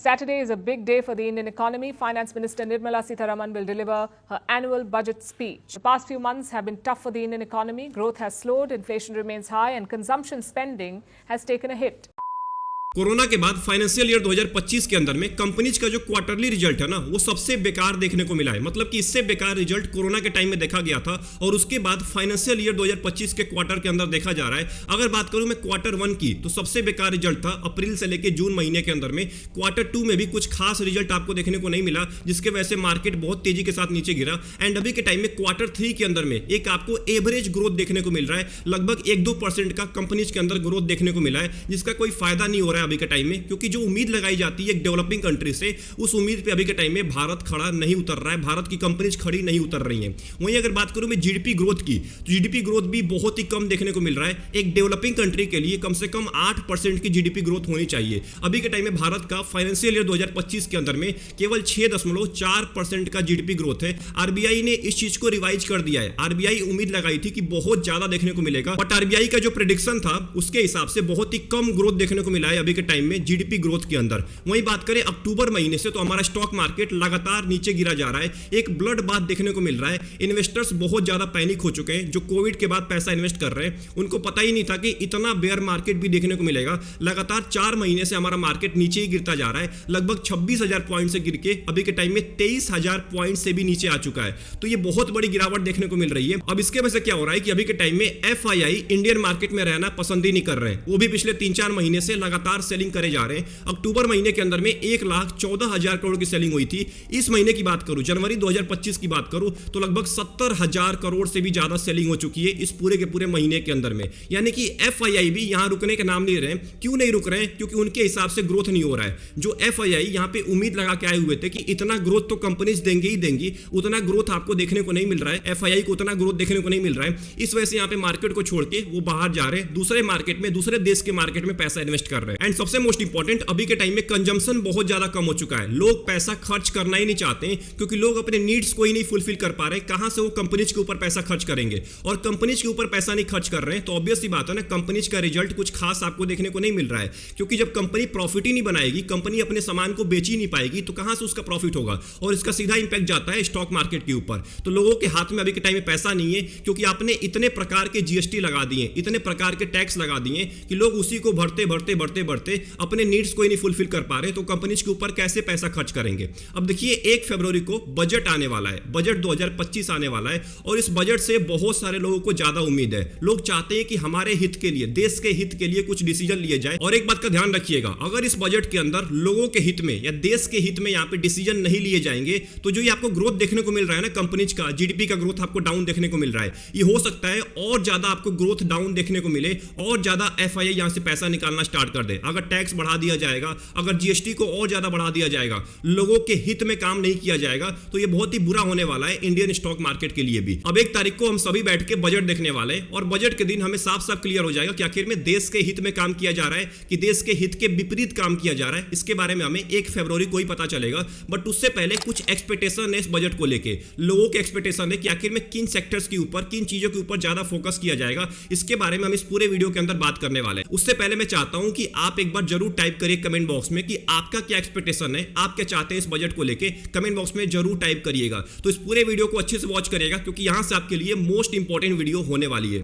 Saturday is a big day for the Indian economy. Finance Minister Nirmala Sitharaman will deliver her annual budget speech. The past few months have been tough for the Indian economy. Growth has slowed, inflation remains high, and consumption spending has taken a hit. Corona के बाद financial year 2025 के अंदर में companies का जो quarterly result है ना, वो सबसे बेकार देखने को मिला है। मतलब कि इससे बेकार रिजल्ट कोरोना के टाइम में देखा गया था और उसके बाद फाइनेंशियल ईयर 2025 के क्वार्टर के अंदर देखा जा रहा है। अगर बात करूं मैं क्वार्टर 1 की, तो सबसे बेकार रिजल्ट था अप्रैल से लेकर जून महीने के अंदर में। क्वार्टर 2 में भी कुछ खास रिजल्ट आपको देखने को नहीं मिला, जिसके वजह से मार्केट बहुत तेजी के साथ नीचे गिरा। एंड अभी के टाइम में क्वार्टर 3 के अंदर में एक आपको एवरेज ग्रोथ देखने को मिल रहा है, लगभग 1-2% का कंपनीज के अंदर ग्रोथ देखने को मिला है, जिसका कोई फायदा नहीं हो रहा है अभी के टाइम में, क्योंकि जो उम्मीद लगाई जाती है एक डेवलपिंग कंट्री से, उस उम्मीद पे अभी के टाइम में भारत खड़ा नहीं उतर रहा है, भारत की कंपनीज खड़ी नहीं उतर रही हैं। वहीं अगर बात करूं मैं जीडीपी ग्रोथ की, तो जीडीपी ग्रोथ भी बहुत ही कम देखने को मिल रहा है। एक डेवलपिंग कंट्री के लिए कम से कम 8% की जीडीपी ग्रोथ होनी चाहिए। अभी के टाइम में भारत का फाइनेंशियल ईयर 2025 के अंदर में केवल 6.4% का जीडीपी ग्रोथ है। आरबीआई ने इस चीज को रिवाइज कर दिया है। आरबीआई उम्मीद लगाई थी कि बहुत ज्यादा देखने को मिलेगा, बट आरबीआई का जो प्रेडिक्शन था उसके हिसाब से बहुत ही कम ग्रोथ देखने को मिला है अभी के टाइम में जीडीपी ग्रोथ के अंदर। वहीं बात करें अक्टूबर महीने से, तो हमारा स्टॉक मार्केट लगातार नीचे गिरा जा रहा है। एक ब्लड बाथ देखने को मिल रहा है। इन्वेस्टर्स बहुत ज्यादा पैनिक हो चुके हैं। जो कोविड के बाद पैसा इन्वेस्ट कर रहे हैं, उनको पता ही नहीं था कि इतना बेयर मार्केट भी देखने को मिलेगा। लगातार 4 महीने से हमारा मार्केट नीचे ही गिरता जा रहा है। लगभग 26,000 पॉइंट से गिर के अभी के टाइम में 23,000 पॉइंट से भी नीचे आ चुका है। तो ये बहुत बड़ी गिरावट देखने को मिल रही है। अब इसके वजह से क्या हो रहा है कि अभी के टाइम में एफआईआई इंडियन मार्केट में रहना पसंद ही नहीं कर रहे हैं। वो भी पिछले 3-4 महीने से लगातार सेलिंग करे जा रहे हैं। अक्टूबर महीने के अंदर में 1,14,000 करोड़ की सेलिंग हुई थी। इस महीने की बात करूं, जनवरी 2025 की बात करूं, तो लगभग 70,000 करोड़ से भी ज्यादा सेलिंग हो चुकी है इस पूरे के पूरे महीने के अंदर में। यानी कि एफआईआई भी यहां रुकने का नाम नहीं रहे हैं। क्यों नहीं रुक रहे हैं? क्योंकि उनके हिसाब से ग्रोथ नहीं हो रहा है। जो एफआईआई यहां पे उम्मीद लगा के आए हुए थे कि इतना ग्रोथ तो कंपनीज देंगे ही देंगी, उतना ग्रोथ आपको देखने को नहीं मिल रहा है। एफआईआई को उतना ग्रोथ देखने को नहीं मिल रहा है। इस वजह से यहां पे मार्केट को छोड़ के वो बाहर जा रहे हैं, दूसरे मार्केट में, दूसरे देश के मार्केट में पैसा इन्वेस्ट कर रहे हैं। एंड सबसे मोस्ट इंपॉर्टेंट, अभी के टाइम में कंजम्पशन बहुत ज्यादा कम हो चुका है। लोग पैसा खर्च करना ही नहीं चाहते हैं, क्योंकि लोग अपने नीड्स को ही नहीं फुलफिल कर पा रहे। कहां से वो कंपनीज के ऊपर पैसा खर्च करेंगे? और कंपनीज के ऊपर पैसा नहीं खर्च कर रहे हैं तो ऑब्वियस सी बात है ना, कंपनीज का रिजल्ट कुछ खास आपको देखने को नहीं मिल रहा है। क्योंकि जब कंपनी प्रॉफिट ही नहीं बनाएगी, कंपनी अपने सामान को बेच ही नहीं पाएगी, तो कहां से उसका प्रॉफिट होगा? और इसका सीधा इंपैक्ट जाता है स्टॉक मार्केट के ऊपर। तो लोगों के हाथ में अभी के टाइम में पैसा नहीं है, क्योंकि आपने इतने प्रकार के जीएसटी लगा दिए, इतने प्रकार के टैक्स लगा दिए कि लोग उसी को भरते भरते भरते भरते अपने नीड्स को ही नहीं फुलफिल कर पा रहे। तो कंपनीज के ऊपर कैसे पैसा खर्च करेंगे? अब देखिए, 1 फरवरी को बजट आने वाला है, बजट 2025 आने वाला है, और इस बजट से बहुत सारे लोगों को ज्यादा उम्मीद है। लोग चाहते हैं कि हमारे हित के लिए, देश के हित के लिए कुछ डिसीजन लिए जाए। और एक बात का ध्यान रखिएगा, अगर इस बजट के अंदर लोगों के हित में या देश के हित में यहाँ पे डिसीजन नहीं लिए जाएंगे, तो जो ये आपको ग्रोथ देखने को मिल रहा है ना कंपनीज का, जीडीपी का ग्रोथ आपको डाउन देखने को मिल रहा है, ये हो सकता है और ज्यादा आपको ग्रोथ डाउन देखने को मिले, और ज्यादा एफआईआई यहां से पैसा निकालना स्टार्ट कर दे। अगर टैक्स बढ़ा दिया जाएगा, अगर जीएसटी को और ज्यादा बढ़ा दिया जाएगा, लोगों के हित में काम नहीं किया जाएगा, तो ये बहुत ही बुरा होने वाला है इंडियन स्टॉक मार्केट के लिए भी। अब 1 तारीख को हम सभी बैठ के बजट देखने वाले हैं, और बजट के दिन हमें साफ साफ क्लियर हो जाएगा कि आखिर में देश के हित में काम किया जा रहा है कि देश के हित के विपरीत काम किया जा रहा है। इसके बारे में हमें 1 फरवरी को ही पता चलेगा। बट उससे पहले कुछ एक्सपेक्टेशन है इस बजट को लेके। लोगों के एक्सपेक्टेशन है कि आखिर में किन सेक्टर्स के ऊपर, किन चीजों के ऊपर ज्यादा फोकस किया जाएगा। इसके बारे में हम इस पूरे वीडियो के अंदर बात करने वाले हैं। उससे पहले मैं चाहता हूं कि आप एक बार जरूर टाइप करिए कमेंट बॉक्स में कि आपका क्या एक्सपेक्टेशन है, आप क्या चाहते हैं इस बजट को लेके। कमेंट बॉक्स में जरूर टाइप करिएगा। तो इस पूरे वीडियो को अच्छे से वॉच करिएगा, क्योंकि यहां से आपके लिए मोस्ट इंपॉर्टेंट वीडियो होने वाली है।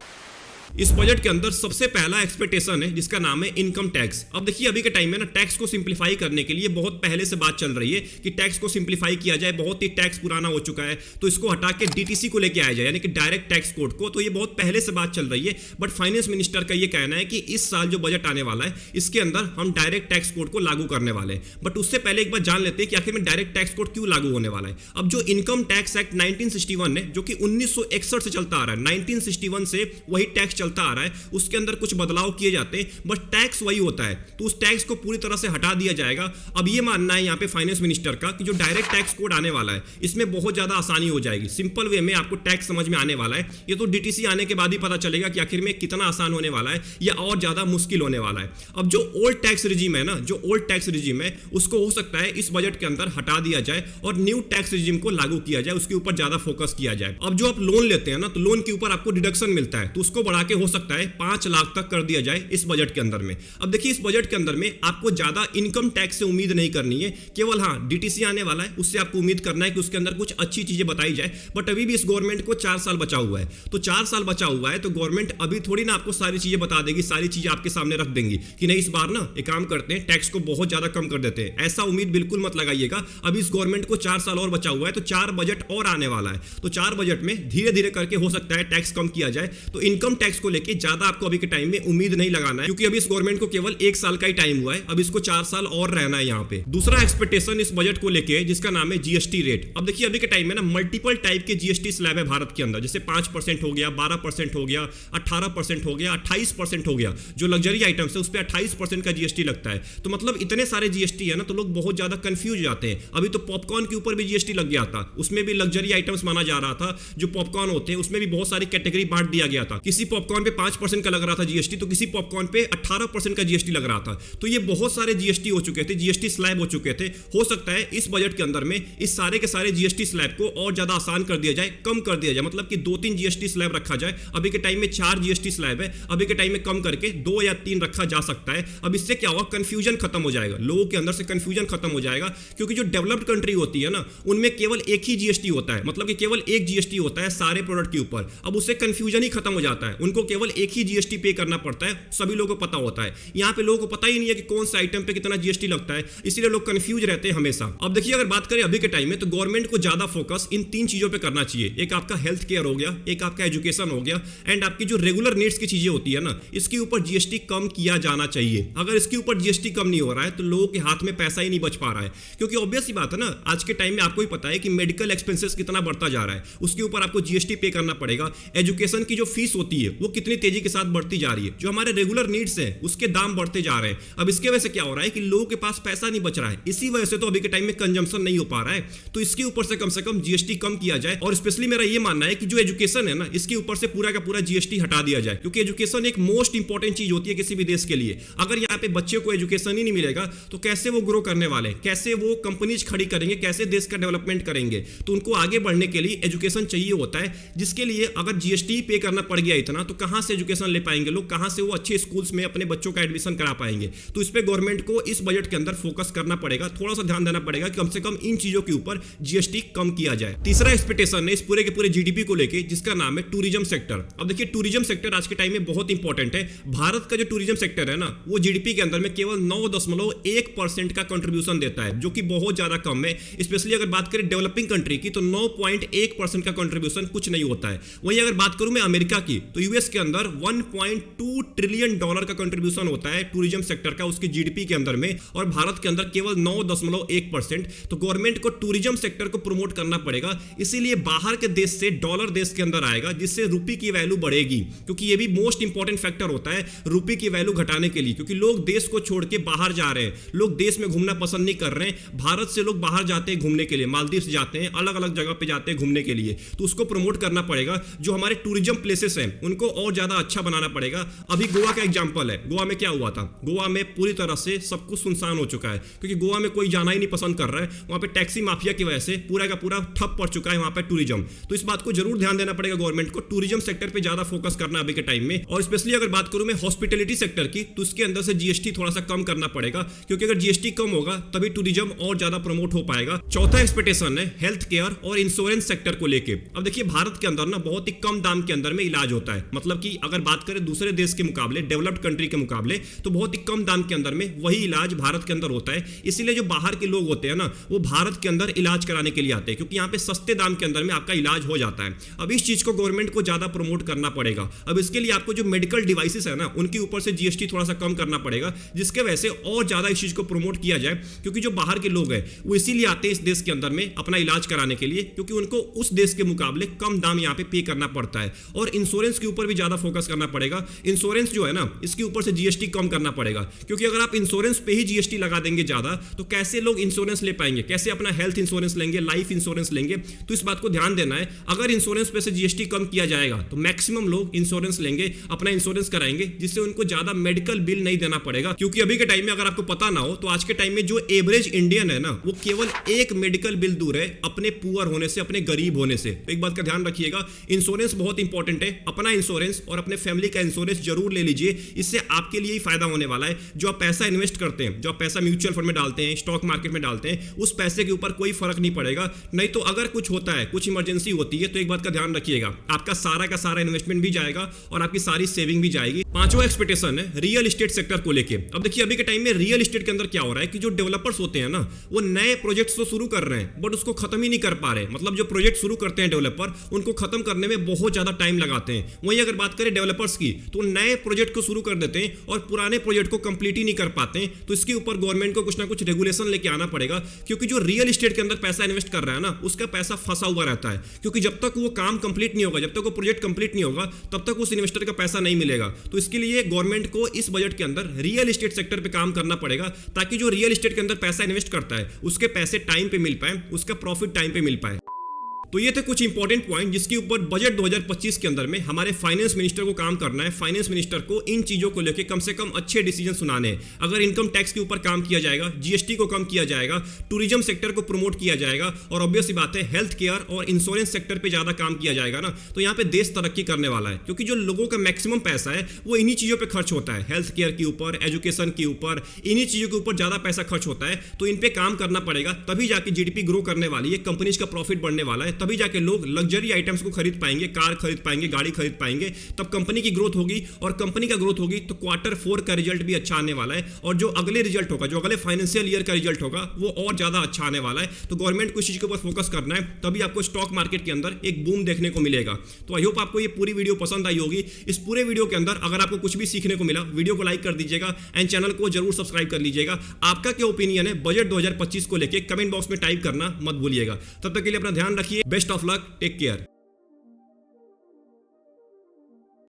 इस बजट के अंदर सबसे पहला एक्सपेक्टेशन है जिसका नाम है इनकम टैक्स। अब देखिए, अभी के टाइम में ना टैक्स को सिंप्लीफाई करने के लिए बहुत पहले से बात चल रही है कि टैक्स को सिंप्लीफाई किया जाए। बहुत ही टैक्स पुराना हो चुका है, तो इसको हटा के डीटीसी को लेके आया जाए, यानी कि डायरेक्ट टैक्स कोड को। तो ये बहुत पहले से बात चल रही है, बट फाइनेंस मिनिस्टर का ये कहना है कि इस साल जो बजट आने वाला है, इसके अंदर हम डायरेक्ट टैक्स कोड को लागू करने वाले हैं। बट उससे पहले एक बार जान लेते हैं कि आखिर में डायरेक्ट टैक्स कोड क्यों लागू होने वाला है। अब जो इनकम टैक्स एक्ट 1961 है, जो कि 1961 से चलता आ रहा है, 1961 से वही टैक्स चलता आ रहा है, उसके अंदर कुछ बदलाव किए जाते हैं, बट टैक्स वही होता है। तो उस टैक्स को पूरी तरह से हटा दिया जाएगा। अब ये मानना है यहाँ पे फाइनेंस मिनिस्टर का कि जो डायरेक्ट टैक्स कोड आने वाला है, इसमें बहुत ज्यादा आसानी हो जाएगी। सिंपल वे में आपको टैक्स समझ में आने वाला है। ये तो डीटीसी आने के बाद ही पता चलेगा कि आखिर में कितना आसान होने वाला है या और ज्यादा मुश्किल होने वाला है। अब जो ओल्ड टैक्स रिजीम है ना, जो ओल्ड टैक्स रिजीम है, उसको हो सकता है इस बजट के अंदर हटा दिया जाए और न्यू टैक्स रिजीम को लागू किया जाए, उसके ऊपर ज्यादा फोकस किया जाए। अब जो आप लोन लेते हैं ना, तो लोन के ऊपर आपको डिडक्शन मिलता है, तो उसको बढ़ा के हो सकता है 5 लाख तक कर दिया जाए इस बजट के अंदर में। अब देखिए इस बजट के अंदर में आपको ज्यादा इनकम टैक्स से उम्मीद नहीं करनी है, केवल हाँ डीटीसी आने वाला है उससे आपको उम्मीद करना है कि उसके अंदर कुछ अच्छी चीजें बताई जाए। बट अभी भी इस गवर्नमेंट को 4 साल बचा हुआ है, तो 4 साल बचा हुआ है तो गवर्नमेंट अभी थोड़ी ना आपको सारी चीजें बता देगी, सारी चीजें आपके सामने रख देंगी कि नहीं इस बार ना एक काम करते हैं टैक्स को बहुत ज्यादा कम कर देते हैं। ऐसा उम्मीद बिल्कुल मत लगाइएगा। अभी इस गवर्नमेंट को 4 साल और बचा हुआ है, तो 4 बजट और आने वाला है, तो 4 बजट में धीरे धीरे करके हो सकता है टैक्स कम किया जाए। तो इनकम टैक्स को लेकर ज्यादा आपको अभी के टाइम में उम्मीद नहीं लगाना है, क्योंकि अभी इस गवर्नमेंट को केवल 1 साल का ही टाइम हुआ है, अब इसको 4 साल और रहना है यहाँ पे। दूसरा एक्सपेक्टेशन इस बजट को लेके जिसका नाम है जीएसटी रेट। अब देखिए अभी के टाइम में ना मल्टीपल टाइप के जीएसटी स्लैब है भारत के अंदर, जैसे 5% हो गया, 12% हो गया, 18% हो गया, 28% हो गया। जो लग्जरी आइटम्स है उस पर 28% का जीएसटी लगता है। तो मतलब इतने सारे जीएसटी है ना, तो लोग बहुत ज्यादा कंफ्यूज जाते हैं। अभी तो पॉपकॉर्न के ऊपर भी जीएसटी लग गया था, उसमें भी लग्जरी आइटम्स माना जा रहा था। जो पॉपकॉर्न होते हैं उसमें भी बहुत सारी कैटेगरी बांट दिया गया था। किसी पॉपकॉर्न पे 5% का लग रहा था जीएसटी, तो किसी पॉपकॉर्न पे 18% का जीएसटी लग रहा था। तो ये बहुत सारे जीएसटी हो चुके थे, जीएसटी स्लैब हो चुके थे। हो सकता है इस बजट के अंदर में इस सारे के सारे जीएसटी स्लैब को और ज्यादा आसान कर दिया जाए, कम कर दिया जाए, मतलब कि 2-3 जीएसटी स्लैब रखा जाए। अभी के टाइम में 4 जीएसटी स्लैब है, अभी के टाइम में कम करके 2 या 3 रखा जा सकता है। अब इससे क्या होगा, कंफ्यूजन खत्म हो जाएगा, लोगों के अंदर से कंफ्यूजन खत्म हो जाएगा। क्योंकि जो डेवलप्ड कंट्री होती है ना, उनमें केवल एक ही जीएसटी होता है, मतलब कि केवल एक जीएसटी होता है सारे प्रोडक्ट के ऊपर। अब उससे कंफ्यूजन ही खत्म हो जाता है, उनको केवल एक ही जीएसटी पे करना पड़ता है, सभी लोगों को पता होता है। यहाँ पे लोगों को पता ही नहीं है कि कौन सा आइटम पे कितना जीएसटी लगता है, इसीलिए लोग कंफ्यूज रहते हैं हमेशा। अब देखिए अगर बात करें अभी के टाइम में, तो गवर्नमेंट को ज्यादा फोकस इन 3 चीजों पे करना चाहिए। एक आपका हेल्थ केयर हो गया, एक आपका एजुकेशन हो गया, एंड आपकी जो रेगुलर नीड्स की चीजें होती है ना, इसके ऊपर जीएसटी कम किया जाना चाहिए। अगर इसके ऊपर जीएसटी कम नहीं हो रहा है तो लोगों के हाथ में पैसा ही नहीं बच पा रहा है। क्योंकि ऑब्वियस सी बात है ना, आज के टाइम में आपको ही पता है कि मेडिकल एक्सपेंसेस कितना बढ़ता जा रहा है, उसके ऊपर आपको जीएसटी पे करना पड़ेगा। एजुकेशन की जो फीस होती है वो कितनी तेजी के साथ बढ़ती जा रही है, जो हमारे रेगुलर नीड्स हैं उसके दाम बढ़ते जा रहे हैं। अब इसके वजह से क्या हो रहा है कि लोगों के पास पैसा नहीं बच रहा है, इसी वजह से तो अभी के टाइम में कंजम्पशन नहीं हो पा रहा है। तो इसके ऊपर से कम जीएसटी कम किया जाए। और स्पेशली मेरा ये मानना है कि जो एजुकेशन है ना, इसके ऊपर से पूरा का पूरा जीएसटी हटा दिया जाए, क्योंकि एजुकेशन एक मोस्ट इंपॉर्टेंट चीज होती है किसी भी देश के लिए। अगर यहाँ पे बच्चे को एजुकेशन ही नहीं मिलेगा तो कैसे वो ग्रो करने वाले हैं, कैसे वो कंपनीज खड़ी करेंगे, कैसे देश का डेवलपमेंट करेंगे। तो उनको आगे बढ़ने के लिए एजुकेशन चाहिए होता है, जिसके लिए अगर जीएसटी पे करना पड़ गया इतना, तो कहां से एजुकेशन ले पाएंगे लोग, कहां से वो अच्छे स्कूल्स में अपने बच्चों का एडमिशन करा पाएंगे। तो इस पे गवर्नमेंट को इस बजट के अंदर फोकस करना पड़ेगा, थोड़ा सा ध्यान देना पड़ेगा कि कम से कम इन चीजों के ऊपर जीएसटी कम किया जाए। तीसरा एक्सपेक्टेशन है इस पूरे के पूरे जीडीपी को लेके, जिसका नाम है टूरिज्म सेक्टर। अब देखिए टूरिज्म सेक्टर आज के टाइम में बहुत इंपॉर्टेंट है। भारत का जो टूरिज्म सेक्टर है ना, वो जीडीपी के अंदर में केवल 9.1% का कंट्रीब्यूशन देता है, जो कि बहुत ज्यादा कम है। स्पेशली अगर बात करें डेवलपिंग कंट्री की, तो 9.1% का कंट्रीब्यूशन कुछ नहीं होता है। वहीं अगर बात करूं मैं अमेरिका की, तो यूएस के अंदर $1.2 ट्रिलियन का कंट्रीब्यूशन होता है टूरिज्म सेक्टर का उसके जीडीपी के अंदर में, और भारत के अंदर केवल 9.1%। तो गवर्नमेंट को टूरिज्म सेक्टर को प्रमोट करना पड़ेगा, इसीलिए बाहर के देश से डॉलर देश के अंदर आएगा, जिससे रुपये की वैल्यू बढ़ेगी। क्योंकि ये भी मोस्ट इंपॉर्टेंट फैक्टर होता है रुपये की वैल्यू घटाने के लिए, क्योंकि लोग देश को छोड़ के बाहर जा रहे हैं, लोग देश में घूमना पसंद नहीं कर रहे हैं। भारत से लोग बाहर जाते हैं घूमने के लिए, मालदीव जाते हैं, अलग अलग जगह पे जाते हैं घूमने के लिए। तो उसको प्रमोट करना पड़ेगा, जो हमारे टूरिज्म प्लेसेस हैं उनको और ज्यादा अच्छा बनाना पड़ेगा। अभी गोवा का एग्जांपल है, गोवा में क्या हुआ था, गोवा में पूरी तरह से सब कुछ सुनसान हो चुका है, क्योंकि गोवा में कोई जाना ही नहीं पसंद कर रहा है। वहां पे टैक्सी माफिया की वजह से पूरा का पूरा ठप पड़ चुका है वहां पे टूरिज्म। तो इस बात को जरूर ध्यान देना पड़ेगा गवर्नमेंट को, टूरिज्म सेक्टर पे ज्यादा फोकस करना अभी के टाइम में। और स्पेशली अगर बात करूं मैं हॉस्पिटैलिटी सेक्टर की, तो उसके अंदर से जीएसटी थोड़ा सा कम करना पड़ेगा, क्योंकि अगर जीएसटी कम होगा तभी टूरिज्म और ज्यादा प्रमोट हो पाएगा। चौथा एक्सपेक्टेशन है हेल्थ केयर और इंश्योरेंस सेक्टर को लेके। अब देखिए भारत के अंदर ना बहुत ही कम दाम के अंदर में इलाज होता है, मतलब कि अगर बात करें दूसरे देश के मुकाबले, डेवलप्ड कंट्री के मुकाबले, तो बहुत ही कम दाम के अंदर में वही इलाज भारत के अंदर होता है। इसीलिए जो बाहर के लोग होते हैं ना, वो भारत के अंदर इलाज कराने के लिए आते हैं, क्योंकि यहाँ पे सस्ते दाम के अंदर में आपका इलाज हो जाता है। अब इस चीज को गवर्नमेंट को ज्यादा प्रमोट करना पड़ेगा। अब इसके लिए आपको जो मेडिकल डिवाइसेस है ना, उनके ऊपर से जीएसटी थोड़ा सा कम करना पड़ेगा, जिसके वजह से और ज्यादा इस चीज को प्रमोट किया जाए। क्योंकि जो बाहर के लोग हैं वो इसीलिए आते हैं इस देश के अंदर में अपना इलाज कराने के लिए, क्योंकि उनको उस देश के मुकाबले कम दाम यहाँ पे करना पड़ता है। और इंश्योरेंस के ऊपर भी ज्यादा फोकस करना पड़ेगा। इंश्योरेंस जो है ना, इसके ऊपर से जीएसटी कम करना पड़ेगा, क्योंकि अगर आप इंश्योरेंस पे ही जीएसटी लगा देंगे ज्यादा, तो कैसे लोग इंश्योरेंस ले पाएंगे, कैसे अपना हेल्थ इंश्योरेंस लेंगे, लाइफ इंश्योरेंस लेंगे। तो इस बात को ध्यान देना है। अगर इंश्योरेंस पे से जीएसटी कम किया जाएगा तो मैक्सिमम लोग इंश्योरेंस लेंगे, अपना इंश्योरेंस कराएंगे, जिससे उनको ज्यादा मेडिकल बिल नहीं देना पड़ेगा। क्योंकि अभी के टाइम में अगर आपको पता ना हो, तो आज के टाइम में जो एवरेज इंडियन है ना, वो केवल एक मेडिकल बिल दूर है अपने पुअर होने से, अपने गरीब होने से। तो एक बात का ध्यान रखिएगा, इंश्योरेंस बहुत इंपॉर्टेंट है। अपना इंश्योरेंस इंश्योरेंस और अपने फैमिली का इंश्योरेंस जरूर ले लीजिए। इससे आपके लिए ही फायदा होने वाला है। जो आप पैसा इन्वेस्ट करते हैं, जो आप पैसा म्यूचुअल फंड में डालते हैं, स्टॉक मार्केट में डालते हैं, उस पैसे के ऊपर कोई फर्क नहीं पड़ेगा। नहीं तो अगर कुछ होता है, कुछ इमरजेंसी होती है, तो एक बात का ध्यान रखिएगा, आपका सारा का सारा इन्वेस्टमेंट भी जाएगा और आपकी सारी सेविंग भी जाएगी। पांचवा एक्सपेक्टेशन है रियल एस्टेट सेक्टर को लेके। अब देखिए अभी के टाइम में रियल एस्टेट के अंदर क्या हो रहा है कि जो डेवलपर्स होते हैं ना, वो नए प्रोजेक्ट्स तो शुरू कर रहे हैं बट उसको खत्म ही नहीं कर पा रहे। मतलब जो प्रोजेक्ट शुरू करते हैं डेवलपर, उनको खत्म करने में बहुत ज्यादा टाइम लगाते हैं। वहीं अगर बात करें डेवलपर्स की, तो नए प्रोजेक्ट को शुरू कर देते हैं और पुराने प्रोजेक्ट को कंप्लीट ही नहीं कर पाते हैं। तो इसके ऊपर गवर्नमेंट को कुछ ना कुछ रेगुलेशन लेके आना पड़ेगा, क्योंकि जो रियल एस्टेट के अंदर पैसा इन्वेस्ट कर रहा है ना, उसका पैसा फंसा हुआ रहता है। क्योंकि जब तक वो काम कंप्लीट नहीं होगा, जब तक वो प्रोजेक्ट कंप्लीट नहीं होगा, तब तक उस इन्वेस्टर का पैसा नहीं मिलेगा। तो इसके लिए गवर्नमेंट को इस बजट के अंदर रियल एस्टेट सेक्टर पे काम करना पड़ेगा, ताकि जो रियल एस्टेट के अंदर पैसा इन्वेस्ट करता है उसके पैसे टाइम पे मिल पाए, उसका प्रॉफिट टाइम पे मिल पाए। तो ये थे कुछ इंपॉर्टेंट पॉइंट जिसके ऊपर बजट 2025 के अंदर में हमारे फाइनेंस मिनिस्टर को काम करना है। फाइनेंस मिनिस्टर को इन चीजों को लेकर कम से कम अच्छे डिसीजन सुनाने हैं। अगर इनकम टैक्स के ऊपर काम किया जाएगा, जीएसटी को कम किया जाएगा, टूरिज्म सेक्टर को प्रमोट किया जाएगा, और ऑब्वियस सी बात है हेल्थ केयर और इंश्योरेंस सेक्टर पे ज्यादा काम किया जाएगा ना, तो यहाँ पे देश तरक्की करने वाला है। क्योंकि जो लोगों का मैक्सिमम पैसा है वो इन्हीं चीजों पर खर्च होता है, हेल्थ केयर के ऊपर, एजुकेशन के ऊपर, इन्हीं चीजों के ऊपर ज्यादा पैसा खर्च होता है। तो इन पे काम करना पड़ेगा, तभी जाके जीडीपी ग्रो करने वाली है, कंपनीज का प्रॉफिट बढ़ने वाला है, तभी जाके लोग लग्जरी आइटम्स को खरीद पाएंगे, कार खरीद पाएंगे, गाड़ी खरीद पाएंगे। तब कंपनी की ग्रोथ होगी, और कंपनी का ग्रोथ होगी तो क्वार्टर 4 का रिजल्ट भी अच्छा आने वाला है, और जो अगले रिजल्ट होगा, जो अगले फाइनेंशियल ईयर का रिजल्ट होगा, वो और ज्यादा अच्छा आने वाला है। तो गवर्नमेंट को इस चीज के ऊपर फोकस करना है, तभी आपको स्टॉक मार्केट के अंदर एक बूम देखने को मिलेगा। तो आई होप आपको ये पूरी वीडियो पसंद आई होगी। इस पूरे वीडियो के अंदर अगर आपको कुछ भी सीखने को मिला, वीडियो को लाइक कर दीजिएगा एंड चैनल को जरूर सब्सक्राइब कर लीजिएगा। आपका क्या ओपिनियन है बजट 2025 को लेकर कमेंट बॉक्स में टाइप करना मत भूलिएगा। तब तक के लिए अपना ध्यान रखिए। Best of luck, take care.